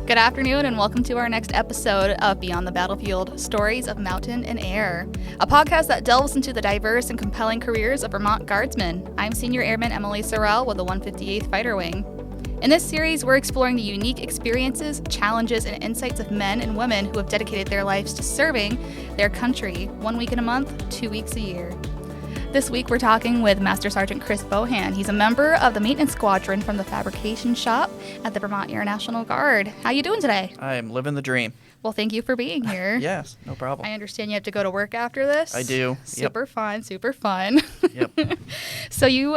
Good afternoon and welcome to our next episode of Beyond the Battlefield, Stories of Mountain and Air, a podcast that delves into the diverse and compelling careers of Vermont Guardsmen. I'm Senior Airman Emily Sorrell with the 158th Fighter Wing. In this series, we're exploring the unique experiences, challenges, and insights of men and women who have dedicated their lives to serving their country 1 week in a month, 2 weeks a year. This week, we're talking with Master Sergeant Chris Bohan. He's a member of the maintenance squadron from the fabrication shop at the Vermont Air National Guard. How you doing today? I am living the dream. Well, thank you for being here. Yes, no problem. I understand you have to go to work after this. I do. Super fun, super fun. Yep. So you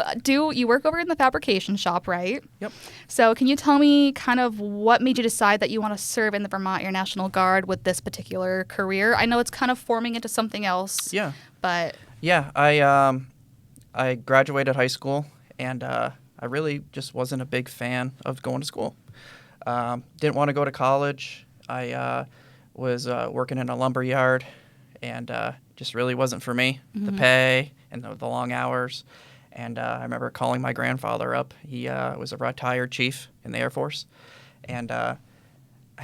work over in the fabrication shop, right? Yep. So can you tell me kind of what made you decide that you want to serve in the Vermont Air National Guard with this particular career? I know it's kind of forming into something else. Yeah. But yeah, I graduated high school, and I really just wasn't a big fan of going to school. Didn't want to go to college. I was working in a lumber yard, and just really wasn't for me. Mm-hmm. The pay and the long hours. And I remember calling my grandfather up. He was a retired chief in the Air Force. And I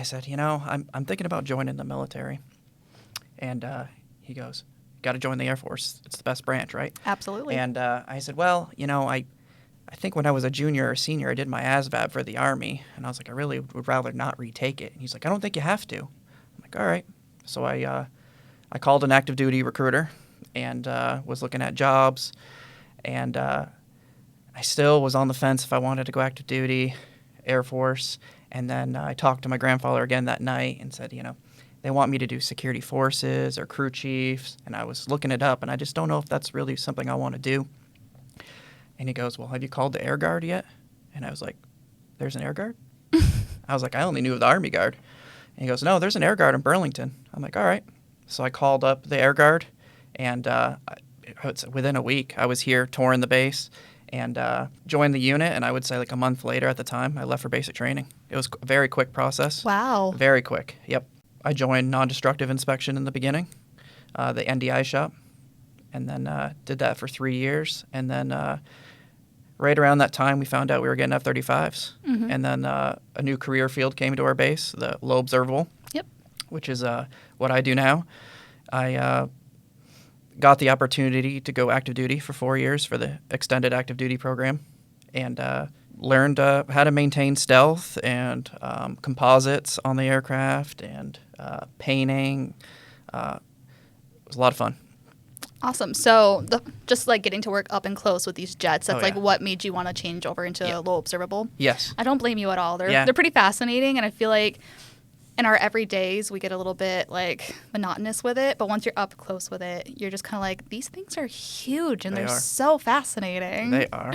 said, I'm thinking about joining the military. And he goes, got to join the Air Force. It's the best branch, right? Absolutely. And I said, well, I think when I was a junior or senior, I did my ASVAB for the Army. And I was like, I really would rather not retake it. And he's like, I don't think you have to. I'm like, all right. So I called an active duty recruiter and was looking at jobs. And I still was on the fence if I wanted to go active duty, Air Force. And then I talked to my grandfather again that night and said, they want me to do security forces or crew chiefs. And I was looking it up, and I just don't know if that's really something I want to do. And he goes, well, have you called the Air Guard yet? And I was like, there's an Air Guard? I was like, I only knew of the Army Guard. And he goes, no, there's an Air Guard in Burlington. I'm like, all right. So I called up the Air Guard, and within a week, I was here touring the base and joined the unit. And I would say like a month later at the time, I left for basic training. It was a very quick process. Wow. Very quick. Yep. I joined non-destructive inspection in the beginning, the NDI shop, and then did that for 3 years. And then right around that time, we found out we were getting F-35s. Mm-hmm. And then a new career field came to our base, the low observable, yep, which is what I do now. I got the opportunity to go active duty for 4 years for the extended active duty program, and learned how to maintain stealth and composites on the aircraft and painting. It was a lot of fun. Awesome. So just like getting to work up and close with these jets, that's yeah. what made you want to change over into low observable? Yes. I don't blame you at all. They're pretty fascinating, and I feel like in our everydays, we get a little bit like monotonous with it, but once you're up close with it, you're just kind of like, these things are huge and they're so fascinating. They are.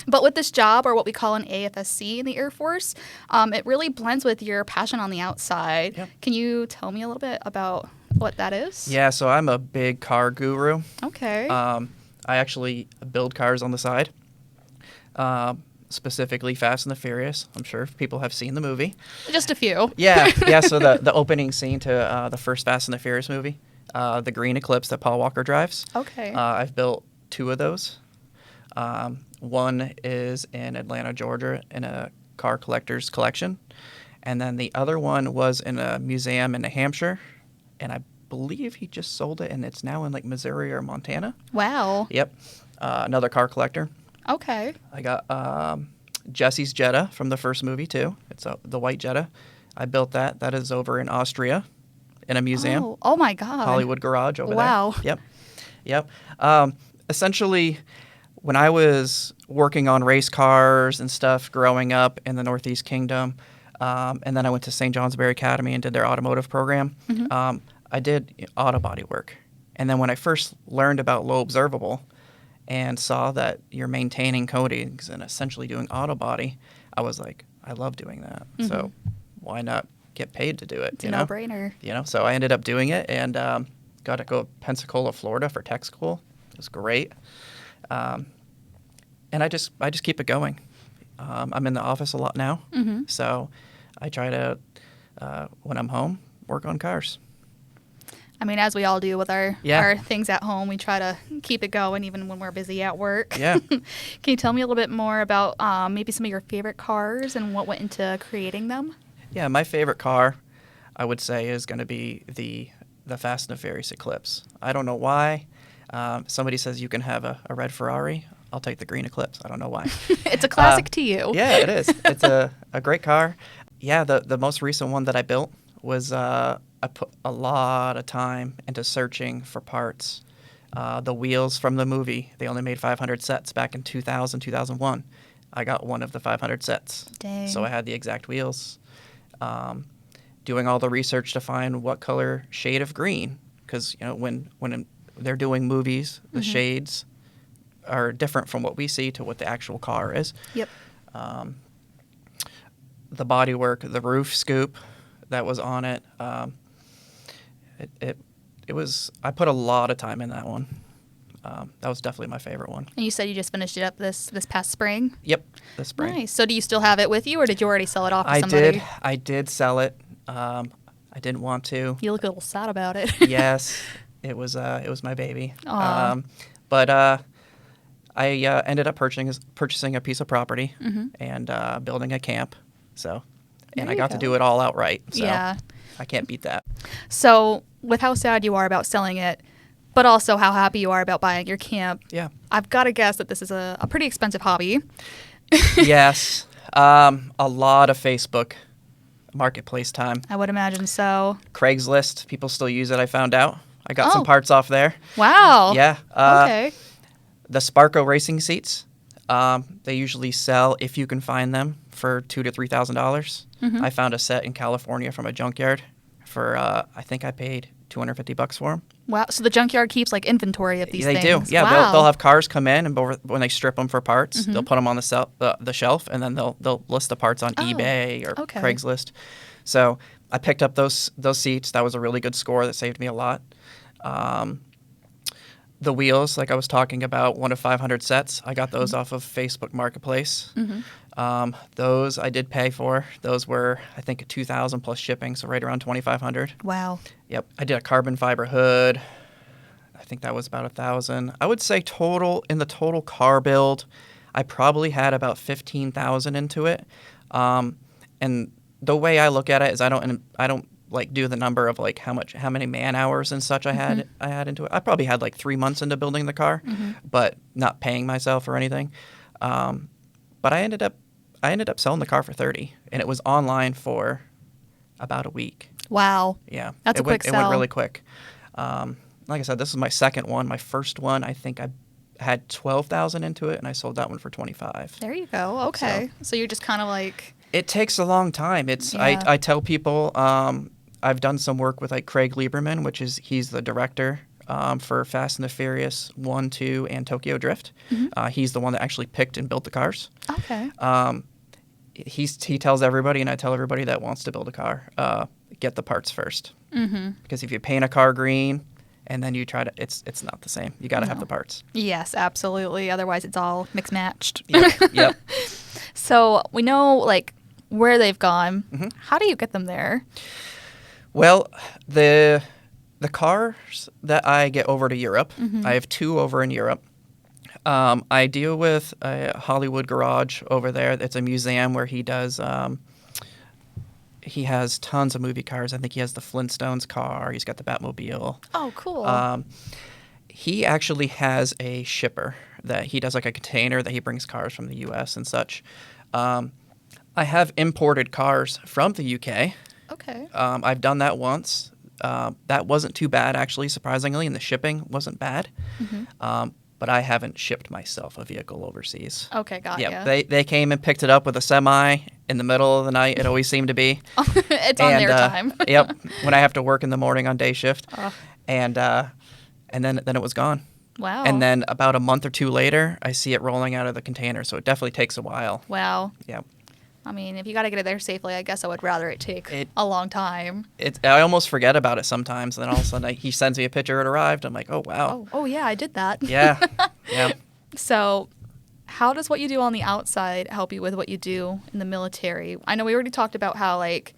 But with this job, or what we call an AFSC in the Air Force, it really blends with your passion on the outside. Yep. Can you tell me a little bit about what that is? Yeah, so I'm a big car guru. Okay. I actually build cars on the side. Specifically Fast and the Furious. I'm sure people have seen the movie. Just a few. Yeah. So the opening scene to the first Fast and the Furious movie, the green Eclipse that Paul Walker drives. Okay. I've built 2 of those. One is in Atlanta, Georgia, in a car collector's collection. And then the other one was in a museum in New Hampshire. And I believe he just sold it, and it's now in like Missouri or Montana. Wow. Yep. Another car collector. Okay. I got Jesse's Jetta from the first movie, too. It's the white Jetta. I built that. That is over in Austria in a museum. Oh my God. Hollywood Garage over wow. there. Yep. Essentially, when I was working on race cars and stuff growing up in the Northeast Kingdom, and then I went to St. Johnsbury Academy and did their automotive program, mm-hmm. I did auto body work. And then when I first learned about low observable, and saw that you're maintaining coatings and essentially doing auto body, I was like, I love doing that. Mm-hmm. So why not get paid to do it? It's a no-brainer. So I ended up doing it and got to go to Pensacola, Florida for tech school. It was great. And I just keep it going. I'm in the office a lot now. Mm-hmm. So I try to, when I'm home, work on cars. I mean, as we all do with our things at home, we try to keep it going even when we're busy at work. Yeah. Can you tell me a little bit more about maybe some of your favorite cars and what went into creating them? Yeah, my favorite car, I would say, is going to be the Fast and the Furious Eclipse. I don't know why. Somebody says you can have a red Ferrari. I'll take the green Eclipse. I don't know why. It's a classic to you. Yeah, it is. It's a great car. Yeah, the most recent one that I built was I put a lot of time into searching for parts. The wheels from the movie, they only made 500 sets back in 2000, 2001. I got one of the 500 sets. Dang. So I had the exact wheels. Doing all the research to find what color shade of green, because when they're doing movies, the shades are different from what we see to what the actual car is. Yep. The bodywork, the roof scoop that was on it, it was. I put a lot of time in that one. That was definitely my favorite one. And you said you just finished it up this past spring? Yep, this spring. Nice. So do you still have it with you, or did you already sell it off to somebody? I did sell it. I didn't want to. You look a little sad about it. Yes, it was my baby. Aw. But I ended up purchasing a piece of property and building a camp. So, and I got to do it all outright. So Yeah. I can't beat that. So with how sad you are about selling it, but also how happy you are about buying your camp, Yeah. I've got to guess that this is a pretty expensive hobby. Yes. A lot of Facebook marketplace time. I would imagine so. Craigslist, people still use it, I found out. I got some parts off there. Wow. Yeah. Okay. The Sparco racing seats, they usually sell, if you can find them, for $2,000 to $3,000. I found a set in California from a junkyard for, I think I paid $250 for them. Wow. So the junkyard keeps like inventory of these They things. do. Yeah, Wow. they'll have cars come in, and when they strip them for parts, they'll put them on the shelf, and then they'll list the parts on eBay or okay. Craigslist. So I picked up those seats. That was a really good score that saved me a lot. The wheels, like I was talking about, one of 500 sets. I got those off of Facebook Marketplace. Those I did pay for. Those were, I think, $2,000 plus shipping, so right around $2,500. Wow. Yep. I did a carbon fiber hood. I think that was about $1,000. I would say in the total car build, I probably had about $15,000 into it. And the way I look at it is I don't like do the number of like how many man hours and such I had into it. I probably had like 3 months into building the car, but not paying myself or anything. But I ended up selling the car for $30,000, and it was online for about a week. Wow. Yeah, That's a quick It sell. went really quick. Like I said, this is my second one. My first one, I think I had $12,000 into it, and I sold that one for $25,000. There you go. Okay. So you're just kind of like. It takes a long time. Yeah. I tell people I've done some work with like Craig Lieberman, he's the director for Fast and the Furious 1, 2, and Tokyo Drift. He's the one that actually picked and built the cars. Okay. He tells everybody, and I tell everybody that wants to build a car, get the parts first. Because if you paint a car green and then you try to, it's not the same. You got to have the parts. Yes, absolutely. Otherwise, it's all mixed matched. Yep. So we know like where they've gone. How do you get them there? Well, the cars that I get over to Europe, I have 2 over in Europe. I deal with a Hollywood Garage over there. It's a museum where he does. He has tons of movie cars. I think he has the Flintstones car. He's got the Batmobile. Oh, cool. He actually has a shipper that he does like a container that he brings cars from the U.S. and such. I have imported cars from the UK. Okay. I've done that once. That wasn't too bad, actually, surprisingly, and the shipping wasn't bad. But I haven't shipped myself a vehicle overseas. Okay, got Yeah, ya. they came and picked it up with a semi in the middle of the night. It always seemed to be. It's on their time. Yep, when I have to work in the morning on day shift, Oh. and then it was gone. Wow. And then about a month or 2 later, I see it rolling out of the container. So it definitely takes a while. Wow. Yeah. I mean, if you got to get it there safely, I guess I would rather it take a long time. I almost forget about it sometimes. And then all of a sudden, he sends me a picture. It arrived. I'm like, oh wow. Oh yeah, I did that. Yeah. Yeah. So, how does what you do on the outside help you with what you do in the military? I know we already talked about how like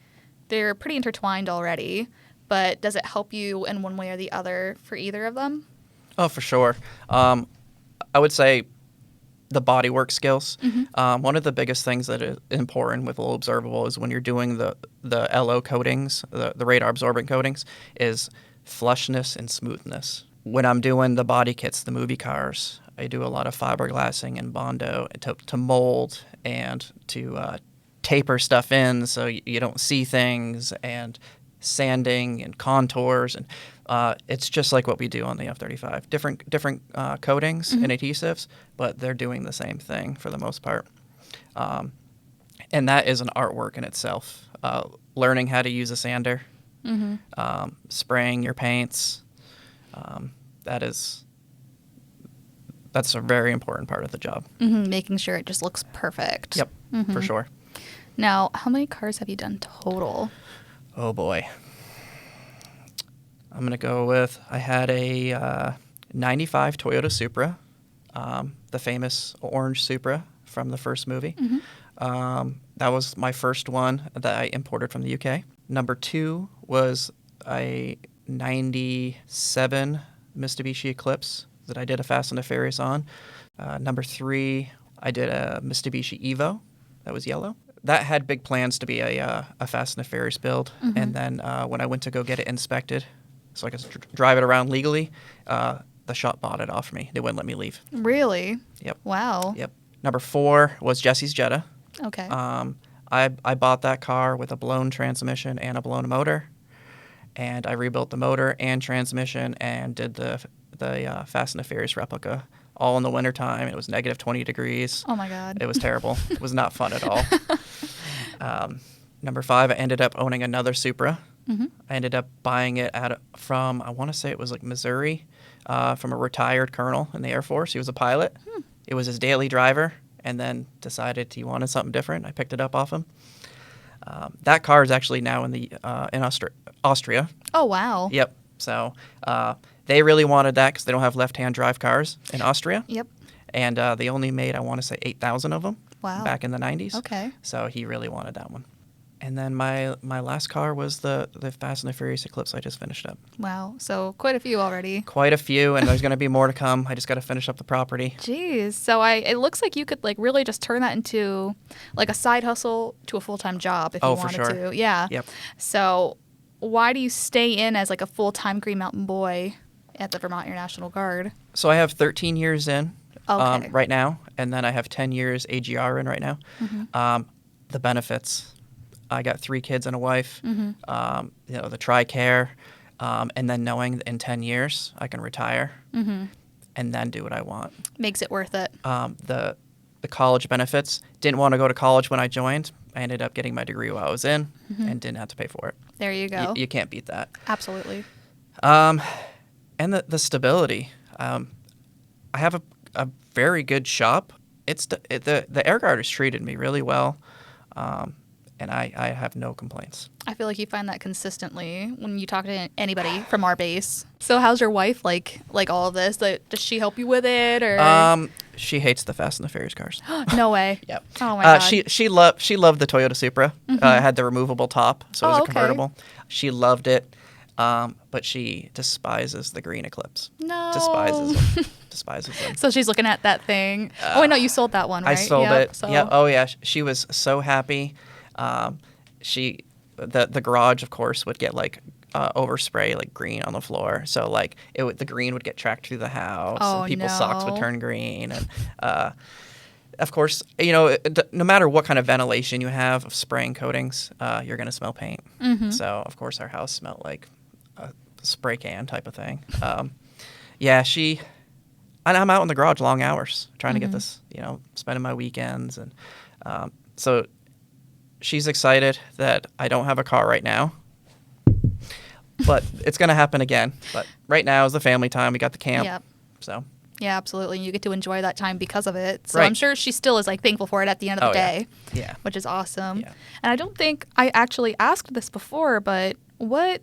they're pretty intertwined already, but does it help you in one way or the other for either of them? Oh, for sure. I would say the bodywork skills. One of the biggest things that is important with low observable is when you're doing the LO coatings, the radar absorbent coatings, is flushness and smoothness. When I'm doing the body kits, the movie cars, I do a lot of fiberglassing and Bondo to mold and to taper stuff in so you don't see things, and sanding and contours, and it's just like what we do on the F-35. Different coatings and adhesives, but they're doing the same thing for the most part. And that is an artwork in itself. Learning how to use a sander, spraying your paints, that's a very important part of the job. Making sure it just looks perfect. Yep, for sure. Now, how many cars have you done total? Oh boy. I'm going to go with, I had a 95 Toyota Supra, the famous orange Supra from the first movie. That was my first one that I imported from the UK. Number 2 was a 97 Mitsubishi Eclipse that I did a Fast and the Furious on. Number 3, I did a Mitsubishi Evo that was yellow. That had big plans to be a Fast and the Furious build. And then when I went to go get it inspected so I could drive it around legally, the shop bought it off me. They wouldn't let me leave. Really? Yep. Wow. Yep. Number 4 was Jesse's Jetta. Okay. I bought that car with a blown transmission and a blown motor. And I rebuilt the motor and transmission and did the Fast and the Furious replica all in the wintertime. It was negative 20 degrees. Oh, my God. It was terrible. It was not fun at all. Number 5, I ended up owning another Supra. I ended up buying it from, I want to say it was like Missouri, from a retired colonel in the Air Force. He was a pilot. It was his daily driver, and then decided he wanted something different. I picked it up off him. That car is actually now in Austria. Oh, wow. Yep. So they really wanted that because they don't have left-hand drive cars in Austria. Yep. And they only made, I want to say, 8,000 of them. Wow. Back in the 90s. Okay. So he really wanted that one. And then my last car was the Fast and the Furious Eclipse I just finished up. Wow. So quite a few already. Quite a few, and there's going to be more to come. I just got to finish up the property. Jeez. So it looks like you could like really just turn that into like a side hustle to a full-time job if you wanted for sure. to. Yeah. Yep. So why do you stay in as like a full-time Green Mountain boy at the Vermont Air National Guard? So I have 13 years in Okay. right now, and then I have 10 years AGR in right now. The benefits. I got 3 kids and a wife, the TRICARE, and then knowing that in 10 years I can retire and then do what I want. Makes it worth it. The college benefits. Didn't want to go to college when I joined. I ended up getting my degree while I was in and didn't have to pay for it. There you go. You can't beat that. Absolutely. And the stability. I have a very good shop. The Air Guard has treated me really well. And I have no complaints. I feel like you find that consistently when you talk to anybody from our base. So how's your wife like all of this? Like, does she help you with it, or? She hates the Fast and the Furious cars. No way. Yep. Oh my God. She loved the Toyota Supra. It had the removable top, so it was a convertible. She loved it, but she despises the green Eclipse. No. Despises them. So she's looking at that thing. Oh wait, no, you sold that one, right? I sold it. So. Yeah. Oh yeah. She was so happy. The garage, of course, would get like overspray, like green on the floor. So like the green would get tracked through the house, and people's socks would turn green. And of course, no matter what kind of ventilation you have of spraying coatings, you're gonna smell paint. So of course, our house smelled like a spray can type of thing. And I'm out in the garage long hours trying to get this, spending my weekends, and so. She's excited that I don't have a car right now, but it's going to happen again. But right now is the family time. We got the camp. Yep. So. Yeah, absolutely. You get to enjoy that time because of it. So right. I'm sure she still is like thankful for it at the end of the day. Yeah. Which is awesome. Yeah. And I don't think I actually asked this before, but what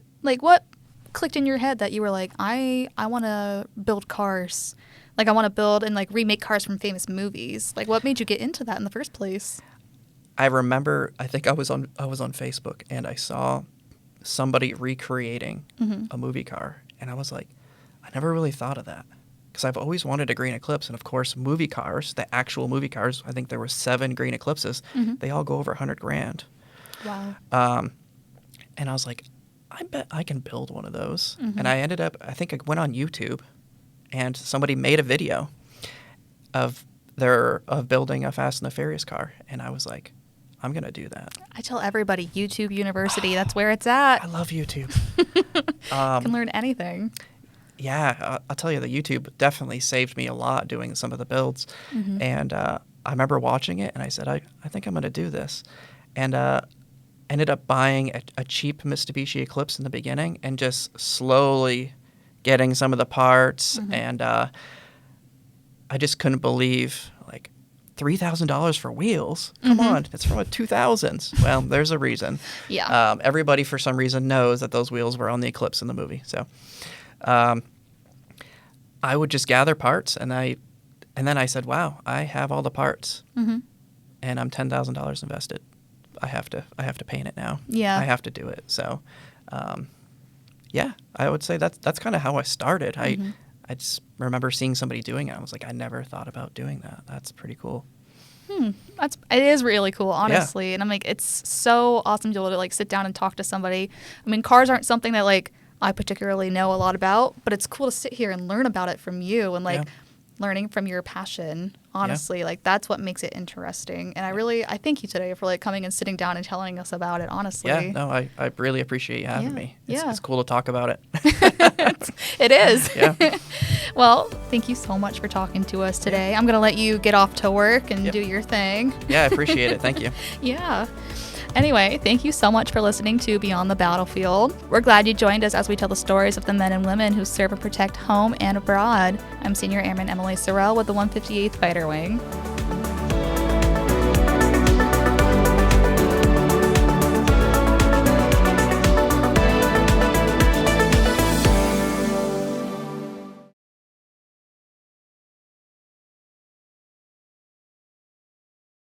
clicked in your head that you were like, I want to build cars. Like I want to build and like remake cars from famous movies. Like what made you get into that in the first place? I remember, I think I was on Facebook and I saw somebody recreating a movie car, and I was like, I never really thought of that. because I've always wanted a green eclipse. And of course, movie cars, the actual movie cars, I think there were 7 green eclipses. They all go over 100 grand. Wow. And I was like, I bet I can build one of those. And I ended up, I think I went on YouTube, and somebody made a video of building a Fast and the Furious car. And I was like, I'm going to do that. I tell everybody, YouTube University, that's where it's at. I love YouTube. You can learn anything. Yeah, I'll tell you, the YouTube definitely saved me a lot doing some of the builds. And I remember watching it, and I said, I think I'm going to do this. And ended up buying a cheap Mitsubishi Eclipse in the beginning and just slowly getting some of the parts. And I just couldn't believe, like, $3,000 for wheels? Come on, it's from the 2000s. Well, there's a reason. Yeah. Everybody, for some reason, knows that those wheels were on the Eclipse in the movie. So I would just gather parts, and then I said, wow, I have all the parts, and I'm $10,000 invested. I have to paint it now. Yeah. I have to do it. So, yeah, I would say that's kind of how I started. I just remember seeing somebody doing it. I was like, I never thought about doing that. That's pretty cool. It is really cool, honestly. Yeah. And I'm like, it's so awesome to be able to, like, sit down and talk to somebody. I mean, cars aren't something that, like, I particularly know a lot about, but it's cool to sit here and learn about it from you and, like, learning from your passion. Honestly, like, that's what makes it interesting. And I thank you today for, like, coming and sitting down and telling us about it, honestly. Yeah, no, I really appreciate you having me. It's cool to talk about it. It is. Yeah. Well, thank you so much for talking to us today. I'm going to let you get off to work and do your thing. Yeah, I appreciate it. Thank you. Yeah. Anyway, thank you so much for listening to Beyond the Battlefield. We're glad you joined us as we tell the stories of the men and women who serve and protect home and abroad. I'm Senior Airman Emily Sorrell with the 158th Fighter Wing.